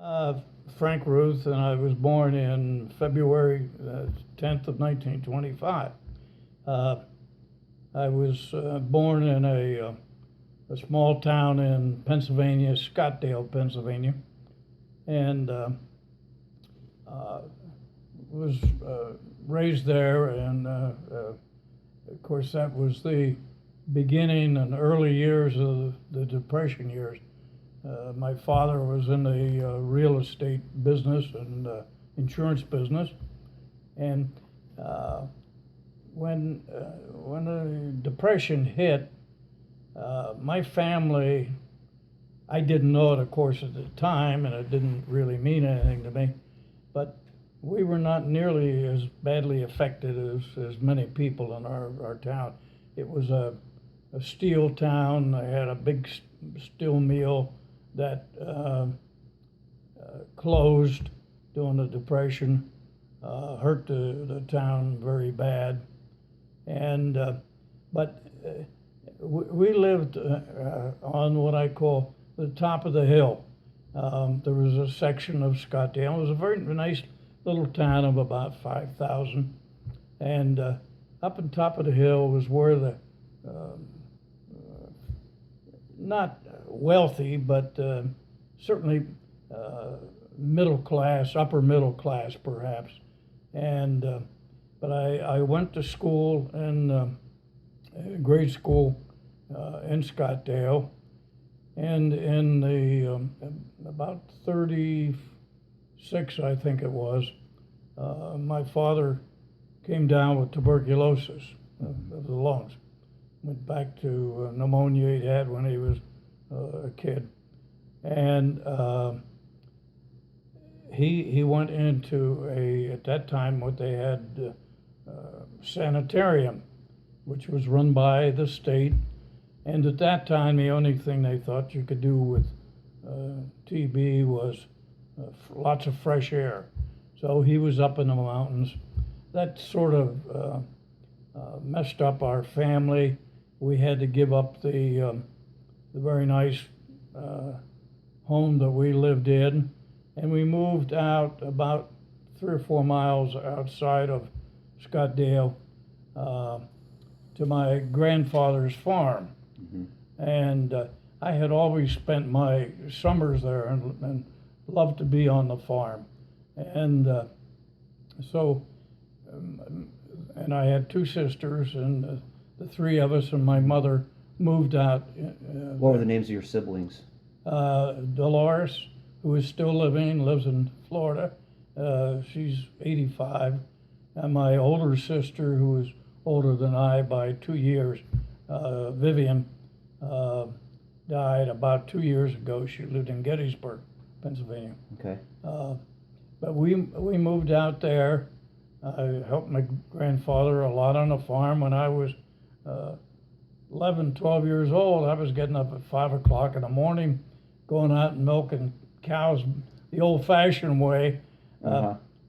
Uh, Frank Ruth, and I was born in February 10th of 1925. Uh, I was born in a small town in Pennsylvania, Scottdale, Pennsylvania, and uh, was raised there. And of course, that was the beginning and early years of the Depression years. My father was in the real estate business and insurance business, and when the Depression hit, my family, I didn't know it, of course, at the time, and it didn't really mean anything to me, but we were not nearly as badly affected as many people in our town. It was a steel town. They had a big steel mill that closed during the Depression, hurt the town very bad. And but we lived on what I call the top of the hill. There was a section of Scottsdale. It was a very nice little town of about 5,000. And up on top of the hill was where the not wealthy, but certainly middle class, upper middle class perhaps. And but I went to school in grade school in Scottdale, and in the about 36, I think it was, my father came down with tuberculosis of the lungs. Went back to pneumonia he had when he was a kid, and he went into at that time what they had sanitarium, which was run by the state, and at that time the only thing they thought you could do with TB was lots of fresh air. So he was up in the mountains. That sort of messed up our family. We had to give up the very nice home that we lived in, and we moved out about 3 or 4 miles outside of Scottdale to my grandfather's farm. Mm-hmm. And I had always spent my summers there and loved to be on the farm. And and I had two sisters, and the three of us and my mother moved out. What were the names of your siblings? Dolores, who is still living, lives in Florida. She's 85. And my older sister, who was older than I by 2 years, Vivian, died about 2 years ago. She lived in Gettysburg, Pennsylvania. Okay. But we moved out there. I helped my grandfather a lot on the farm. When I was 11, 12 years old, I was getting up at 5 o'clock in the morning, going out and milking cows the old-fashioned way.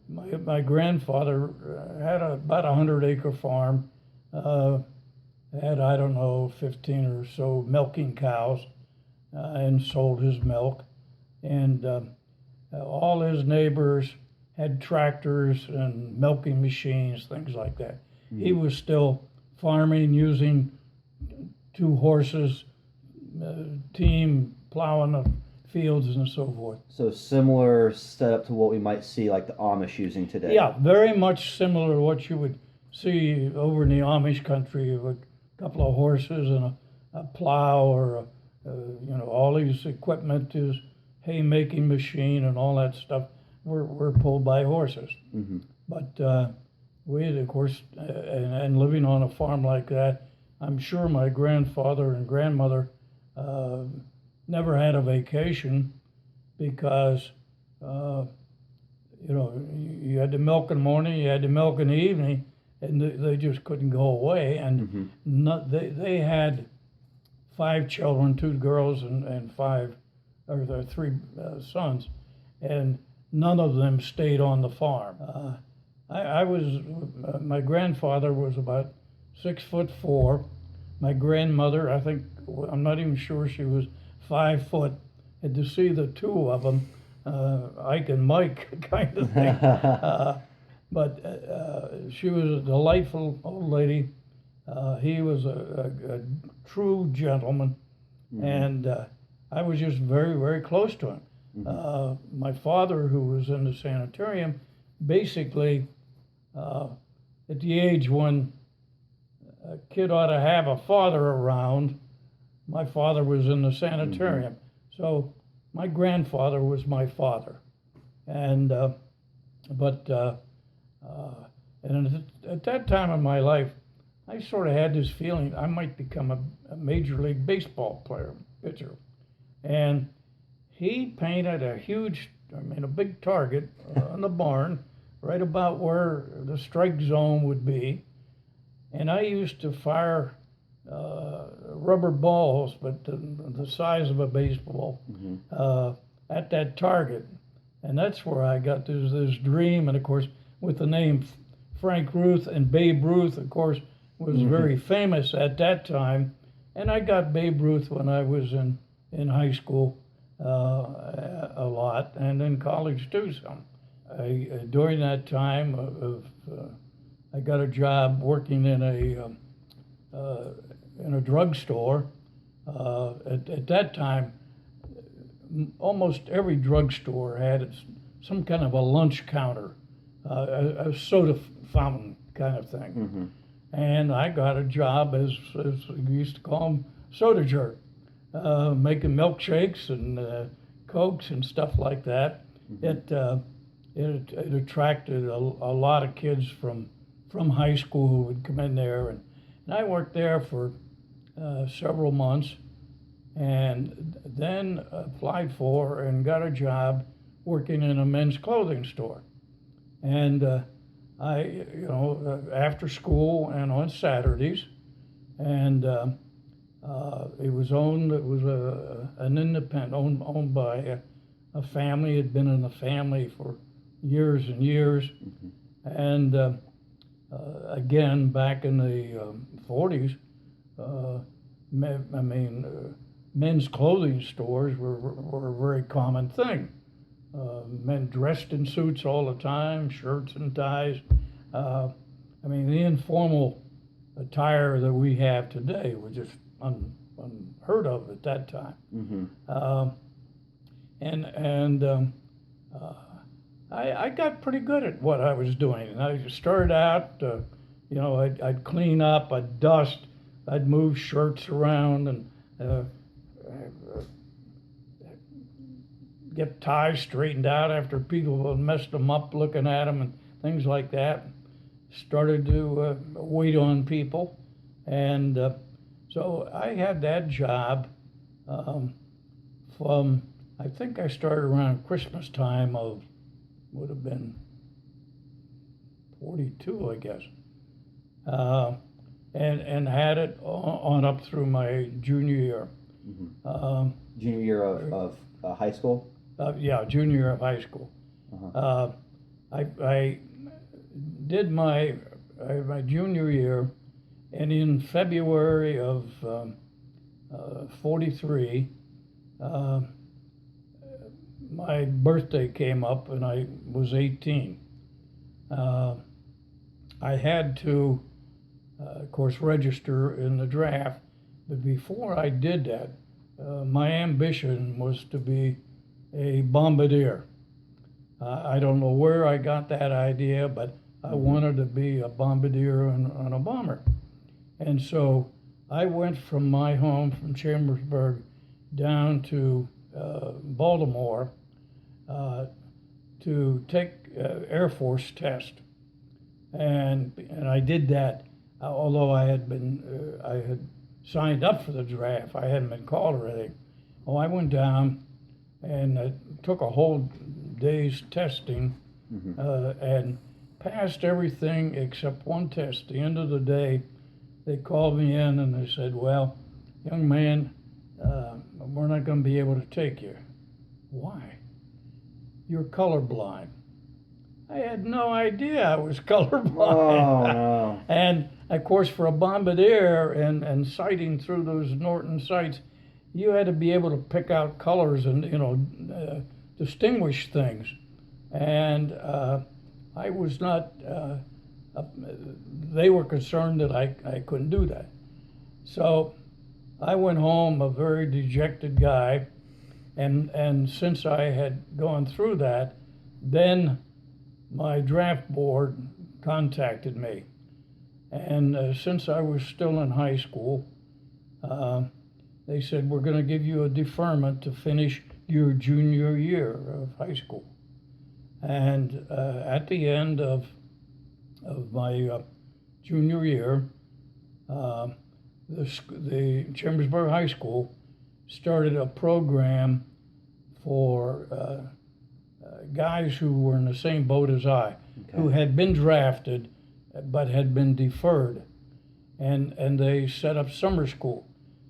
My grandfather had about a 100-acre farm, had, I don't know, 15 or so milking cows, and sold his milk. And all his neighbors had tractors and milking machines, things like that. Mm-hmm. He was still farming using 2 horses, team plowing the fields and so forth. So similar setup to what we might see like the Amish using today. Yeah, very much similar to what you would see over in the Amish country, with a couple of horses and a plow, or all these equipment, is haymaking machine and all that stuff. Were pulled by horses. Mm-hmm. But we had, of course, and living on a farm like that, I'm sure my grandfather and grandmother never had a vacation, because you had to milk in the morning, you had to milk in the evening, and they just couldn't go away. And they had 5 children, 2 girls and 3 sons, and none of them stayed on the farm. My grandfather was about 6'4". My grandmother, I'm not even sure she was 5 foot. And to see the two of them, Ike and Mike kind of thing. But she was a delightful old lady. He was a true gentleman, and I was just very, very close to him. My father, who was in the sanitarium, basically, at the age when a kid ought to have a father around, my father was in the sanitarium. So my grandfather was my father. And, and at that time in my life, I sort of had this feeling I might become a Major League Baseball player, pitcher. And he painted a big target on the barn, right about where the strike zone would be. And I used to fire rubber balls, but the size of a baseball, at that target. And that's where I got this dream. And of course, with the name Frank Ruth, and Babe Ruth, of course, was very famous at that time. And I got Babe Ruth when I was in high school a lot, and in college too some. During that time, I got a job working in a drugstore. At that time, almost every drugstore had some kind of a lunch counter, a soda fountain kind of thing. And I got a job as we used to call them, soda jerk, making milkshakes and Cokes and stuff like that. It attracted a lot of kids from high school who would come in there, and I worked there for several months, and then applied for and got a job working in a men's clothing store. And after school and on Saturdays, and it was an independent, owned by a family. Had been in the family for years and years, and again back in the 40s, men's clothing stores were a very common thing. Men dressed in suits all the time, shirts and ties. The informal attire that we have today was just unheard of at that time. I got pretty good at what I was doing. And I started out, I'd clean up, I'd dust, I'd move shirts around, and get ties straightened out after people had messed them up, looking at them and things like that. Started to wait on people, and so I had that job from, I think I started around Christmas time of, would have been 42, I guess, and had it on up through my junior year. Junior year of high school? Yeah, junior year of high school. I did my junior year, and in February of 43, my birthday came up and I was 18. I had to, of course, register in the draft, but before I did that, my ambition was to be a bombardier. I don't know where I got that idea, but I wanted to be a bombardier on a bomber. And so I went from my home from Chambersburg down to Baltimore to take Air Force test. And I did that, although I had signed up for the draft. I hadn't been called or anything. I went down and took a whole day's testing, and passed everything except one test. At the end of the day, they called me in and they said, "Well, young man, we're not going to be able to take you." "Why?" "You're colorblind." I had no idea I was colorblind. Oh, no. And of course, for a bombardier and sighting through those Norton sights, you had to be able to pick out colors and distinguished things, and I was not. They were concerned that I couldn't do that, so I went home a very dejected guy, and since I had gone through that, then my draft board contacted me, and since I was still in high school, they said, we're going to give you a deferment to finish your junior year of high school. And at the end of my junior year, the Chambersburg High School started a program for guys who were in the same boat as I, who had been drafted but had been deferred. And they set up summer school.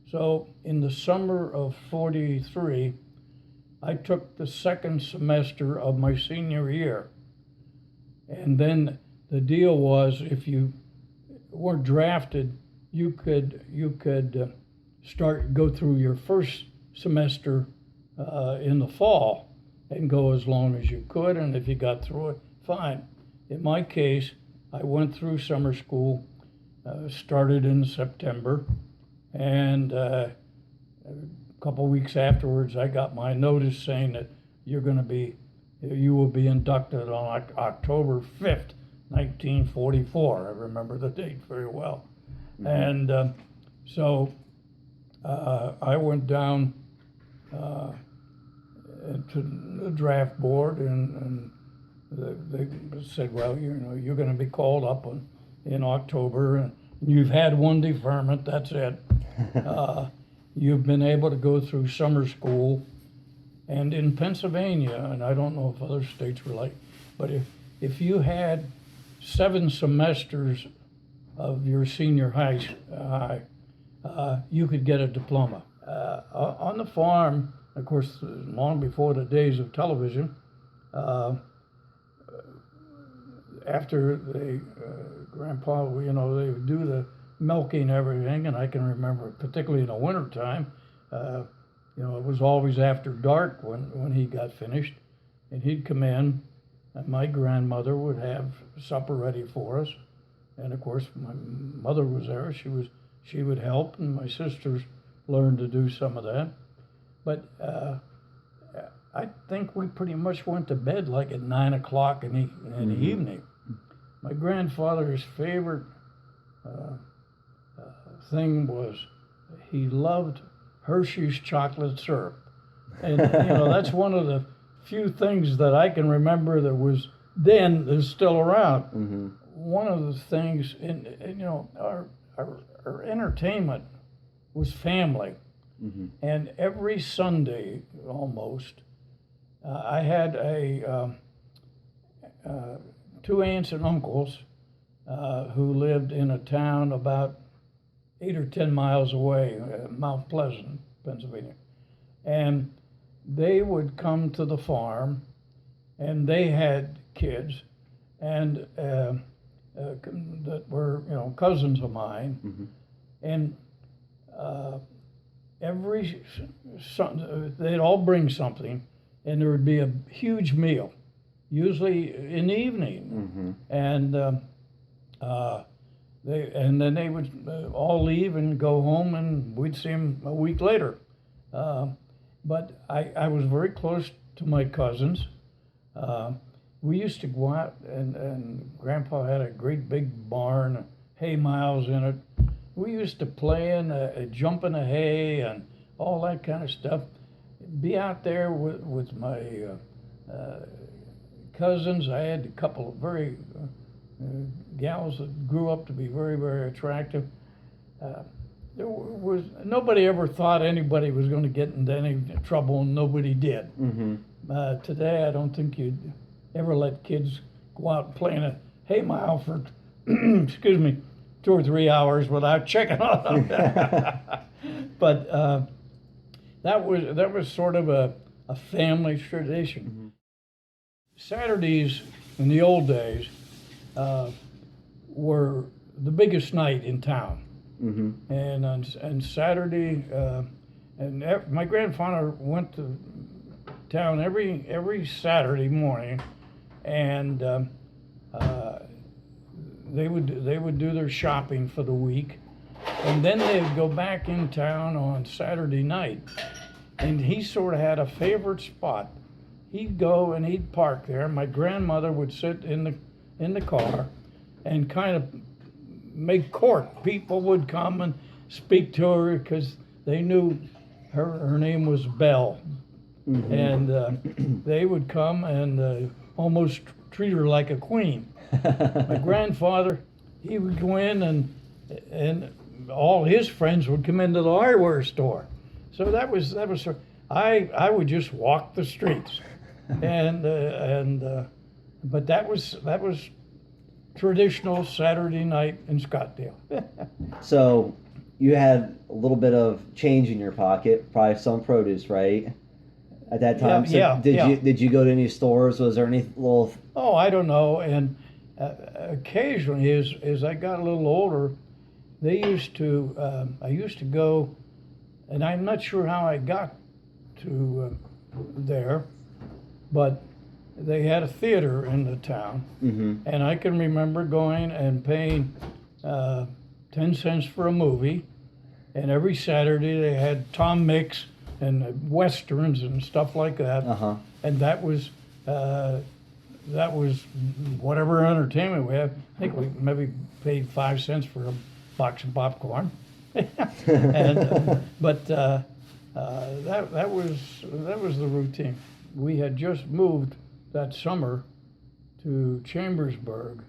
So in the summer of '43, I took the second semester of my senior year. And then the deal was, if you weren't drafted, you could go through your first semester in the fall and go as long as you could, and if you got through it, fine. In my case, I went through summer school, started in September, and a couple weeks afterwards, I got my notice saying that you will be inducted on October 5th, 1944. I remember the date very well. Mm-hmm. And so I went down to the draft board, and they said, well, you're going to be called up in October, and you've had one deferment, that's it. You've been able to go through summer school, and in Pennsylvania, and I don't know if other states were like, but if you had 7 semesters of your senior high, you could get a diploma. On the farm, of course, long before the days of television, after Grandpa, they would do the milking and everything, and I can remember, particularly in the wintertime, it was always after dark when he got finished, and he'd come in, and my grandmother would have supper ready for us, and of course my mother was there. She would help, and my sisters learned to do some of that. But I think we pretty much went to bed like at 9 o'clock in the evening. My grandfather's favorite thing was he loved Hershey's chocolate syrup. And, that's one of the few things that I can remember that was then is still around. Mm-hmm. One of the things, our entertainment was family. Mm-hmm. And every Sunday, almost, I had 2 aunts and uncles who lived in a town about 8 or 10 miles away, Mount Pleasant, Pennsylvania. And they would come to the farm, and they had kids, and that were, cousins of mine. Mm-hmm. And every Sunday, they'd all bring something, and there would be a huge meal, usually in the evening. Mm-hmm. And then they would all leave and go home, and we'd see them a week later. But I was very close to my cousins. We used to go out, and Grandpa had a great big barn, hay miles in it. We used to play in jump in the hay and all that kind of stuff. Be out there with my cousins. I had a couple of very gals that grew up to be very, very attractive. Nobody ever thought anybody was going to get into any trouble, and nobody did. Mm-hmm. Today, I don't think you'd ever let kids go out and play in a hay mile for, 2 or 3 hours without checking on them. But that was sort of a family tradition. Mm-hmm. Saturdays in the old days were the biggest night in town. Mm-hmm. And on Saturday, my grandfather went to town every Saturday morning, and they would do their shopping for the week, and then they'd go back in town on Saturday night. And he sort of had a favorite spot. He'd go and he'd park there. My grandmother would sit in the car and kind of make court. People would come and speak to her because they knew her name was Belle. Mm-hmm. And they would come and almost treat her like a queen. My grandfather, he would go in and all his friends would come into the hardware store. So that was I would just walk the streets, but that was traditional Saturday night in Scottsdale. So you had a little bit of change in your pocket, probably some produce, right? At that time, Did you go to any stores? Was there any little? Oh, I don't know. And occasionally, as I got a little older, I used to go. And I'm not sure how I got to there, but they had a theater in the town, Mm-hmm. and I can remember going and paying 10 cents for a movie, and every Saturday they had Tom Mix and westerns and stuff like that, Uh-huh. and that was whatever entertainment we had. I think we maybe paid 5 cents for a box of popcorn. But that was the routine. We had just moved that summer to Chambersburg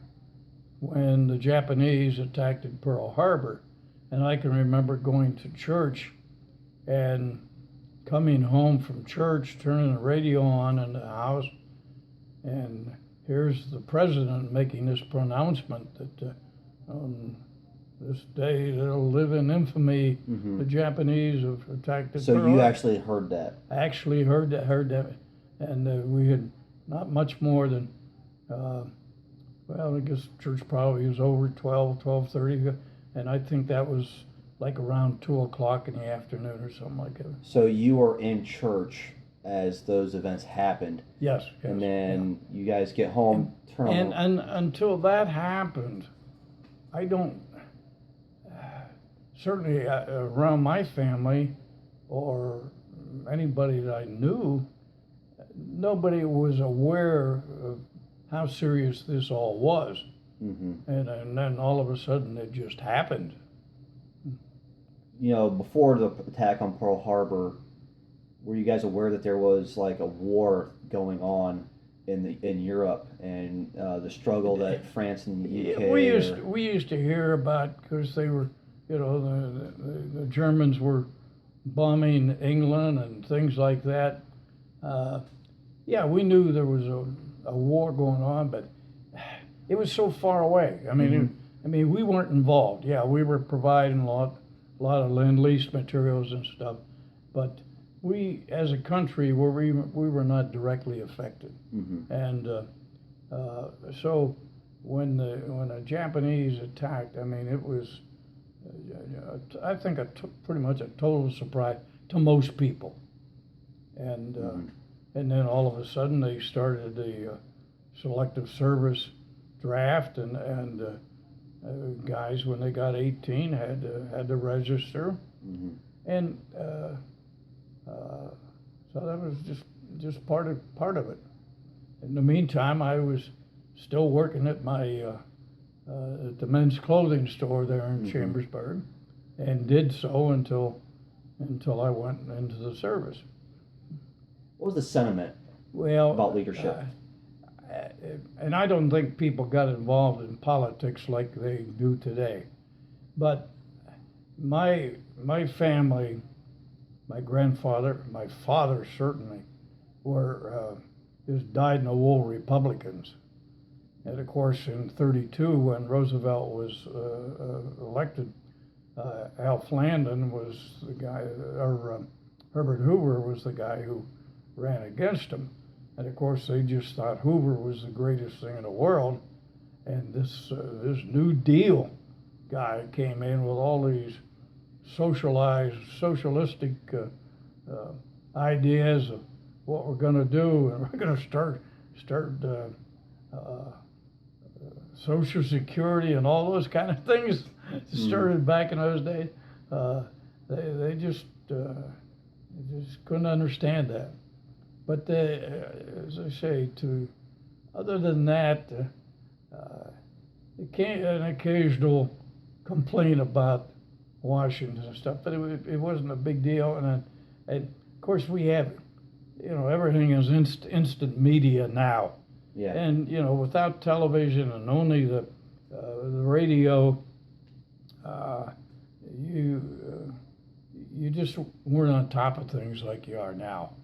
when the Japanese attacked at Pearl Harbor, and I can remember going to church and coming home from church, turning the radio on in the house, and here's the president making this pronouncement that this day that'll live in infamy. Mm-hmm. The Japanese have attacked the So Pearl you Harbor. actually heard that? I actually heard that, and we had not much more than, I guess church probably was over 12:30, and I think that was like around 2 o'clock in the afternoon or something like that. So you were in church as those events happened. Yes. And then you guys get home, turn on. And until that happened, I don't. Certainly around my family or anybody that I knew, nobody was aware of how serious this all was. Mm-hmm. And then all of a sudden it just happened. You know, before the attack on Pearl Harbor, were you guys aware that there was like a war going on in Europe and the struggle that France and the UK? We used to hear about, because they were, the Germans were bombing England and things like that. We knew there was a war going on, but it was so far away. I mean, Mm-hmm. We weren't involved. Yeah, we were providing a lot of Lend-Lease materials and stuff, but we, as a country, we were not directly affected. Mm-hmm. And so when the Japanese attacked, it was, I think, pretty much a total surprise to most people. And and then all of a sudden they started the selective service draft, and guys, when they got 18, had to register. Mm-hmm. And so that was just part of it. In the meantime, I was still working at at the men's clothing store there in Mm-hmm. Chambersburg, and did so until I went into the service. What was the sentiment about leadership? And I don't think people got involved in politics like they do today, but my family, my grandfather, my father certainly, were just dyed-in-the-wool Republicans. And of course, in '32, when Roosevelt was elected, Alf Landon was the guy, or Herbert Hoover was the guy who ran against him. And of course, they just thought Hoover was the greatest thing in the world. And this New Deal guy came in with all these socialistic ideas of what we're gonna do, and we're gonna start Social Security and all those kind of things started back in those days. They just couldn't understand that. But they, as I say, other than that, an occasional complaint about Washington and stuff, but it wasn't a big deal. And of course we have, everything is instant media now. Yeah. And without television and only the radio, you just weren't on top of things like you are now.